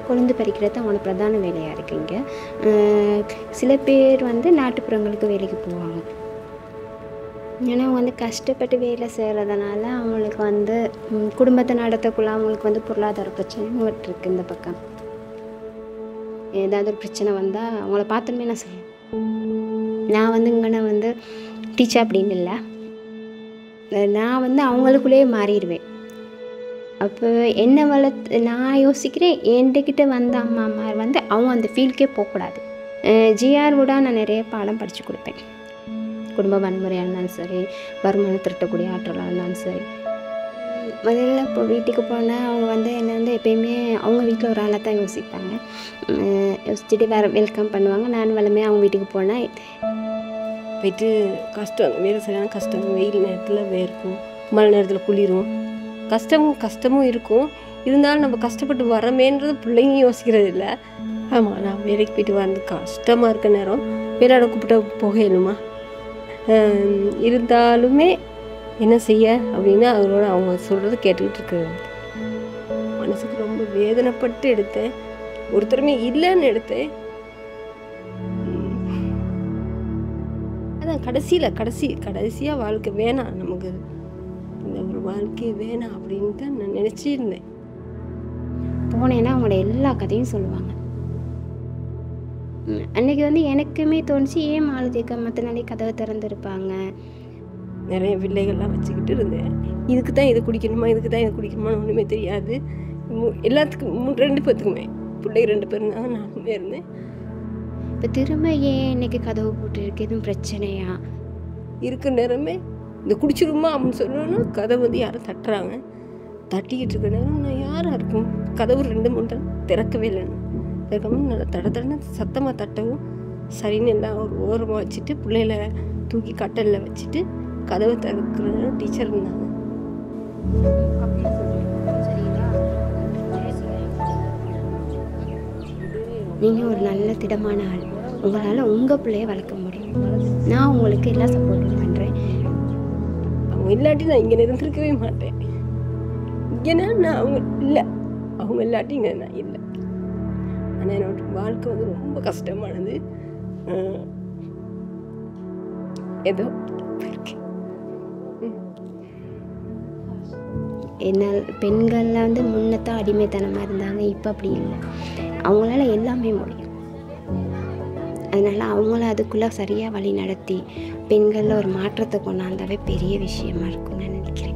கொழுந்து பறிக்கிறது அவங்களோட பிரதான வேலையாக இருக்குங்க. சில பேர் வந்து நாட்டுப்புறங்களுக்கு வேலைக்கு போவாங்க. ஏன்னா அவங்க வந்து கஷ்டப்பட்டு வேலை செய்கிறதுனால அவங்களுக்கு வந்து குடும்பத்தை நடத்தக்குள்ள அவங்களுக்கு வந்து பொருளாதார பிரச்சனையும் இருக்குது. இந்த பக்கம் ஏதாவது ஒரு பிரச்சனை வந்தால் அவங்கள பார்த்தோமே நான் சொல்லுவேன், நான் வந்து இங்கே வந்து டீச்சர் அப்படின்னு இல்லை, நான் வந்து அவங்களுக்குள்ளேயே மாறிடுவேன். அப்போ என்ன நான் யோசிக்கிறேன், என்கிட்ட வந்த அம்மா அம்மா வந்து அவங்க அந்த ஃபீல்டுக்கே போகக்கூடாது. ஜிஆர் கூட நான் நிறைய பாடம் படித்து கொடுப்பேன். குடும்ப வன்முறையாக இருந்தாலும் சரி, வருமானம் திரட்டக்கூடிய ஆற்றலாக இருந்தாலும் சரி. முதல்ல இப்போ வீட்டுக்கு போனால் அவங்க வந்து என்னை வந்து எப்பயுமே அவங்க வீட்டில் ஒரு ஆளாக தான் யோசிப்பாங்க. யோசிச்சுட்டு வேறு வெல்கம் பண்ணுவாங்க. நான் வளமையாக அவங்க வீட்டுக்கு போனால் போயிட்டு கஷ்டம், வேலை சரியான கஷ்டம், வெயில் நேரத்தில் வேர்க்கும், மழை நேரத்தில் குளிரும், கஷ்டமும் இருக்கும். இருந்தாலும் நம்ம கஷ்டப்பட்டு வரமேன்றது பிள்ளைங்க யோசிக்கிறது இல்லை. ஆமாம், நான் வேலைக்கு போயிட்டு வந்து கஷ்டமாக இருக்க நேரம் வேலையோட கூப்பிட்டா போகணுமா, இருந்தாலுமே என்ன செய்ய அப்படின்னு அவரோட அவங்க சொல்கிறத கேட்டுக்கிட்டு இருக்கிறது மனசுக்கு ரொம்ப வேதனைப்பட்டு எடுத்தேன். ஒருத்தருமே இல்லைன்னு எடுத்தேன். அதான் கடைசியாக வாழ்க்கை வேணாம், நமக்கு இந்த ஒரு வாழ்க்கையே வேணாம் அப்படின்னு தான் நான் நினச்சிருந்தேன். போனேன்னா அவங்களோட எல்லா கதையும் சொல்லுவாங்க. அன்றைக்கி வந்து எனக்குமே தோணுச்சு, ஏன் மாலதிக்கா மற்ற நாளைக்கு கதவை திறந்துருப்பாங்க. நிறைய பிள்ளைகள்லாம் வச்சுக்கிட்டு இருந்தேன். இதுக்கு தான் இது குடிக்கணுமான்னு ஒன்றுமே தெரியாது. எல்லாத்துக்கும் 2 பேர்த்துக்குமே பிள்ளை 2 பேர் இருந்தாங்க, நானுமே இருந்தேன். இப்போ திரும்ப ஏன் இன்னைக்கு கதவு போட்டுருக்கு, எதுவும் பிரச்சனையா இருக்கிற நேரமே இந்த குடிச்சிருமா அப்படின்னு சொல்லணும்னா கதவு வந்து யாரும் தட்டுறாங்க. தட்டிக்கிட்டு இருக்க நேரம் நான் யாராக இருக்கும், கதவு 2-3 தடவை திறக்கவே இல்லைன்னு திறக்காமல் நல்லா தடன்னு சத்தமாக தட்டவும் சரின்னு எல்லாம் ஒரு ஓரமாக வச்சுட்டு பிள்ளைகளை தூக்கி கட்டலில் வச்சுட்டு கதவை திறக்கிற டீச்சர் இருந்தாங்க. நீங்கள் ஒரு நல்ல திடமான ஆள், உங்களால் உங்கள் பிள்ளைய வளர்க்க முடியும். நான் உங்களுக்கு எல்லா சப்போர்ட்டும் பண்ணுறேன். அவங்க இல்லாட்டி நான் இங்கே இருந்திருக்கவே மாட்டேன். இங்கேனா நான் அவங்க இல்லாட்டி இங்கே நான் இல்லை. ஆனால் என்னோட வாழ்க்கை வந்து ரொம்ப கஷ்டமானது. ஏதோ என்னால் பெண்கள்லாம் வந்து முன்னத்தான் அடிமைத்தனமாக இருந்தாங்க, இப்போ அப்படி இல்லை. அவங்களால எல்லாமே முடியும். அதனால் அவங்கள அதுக்குள்ளே சரியாக வழி நடத்தி பெண்களில் ஒரு மாற்றத்தை கொண்டாந்தாவே பெரிய விஷயமா இருக்கும்னு நான் நினைக்கிறேன்.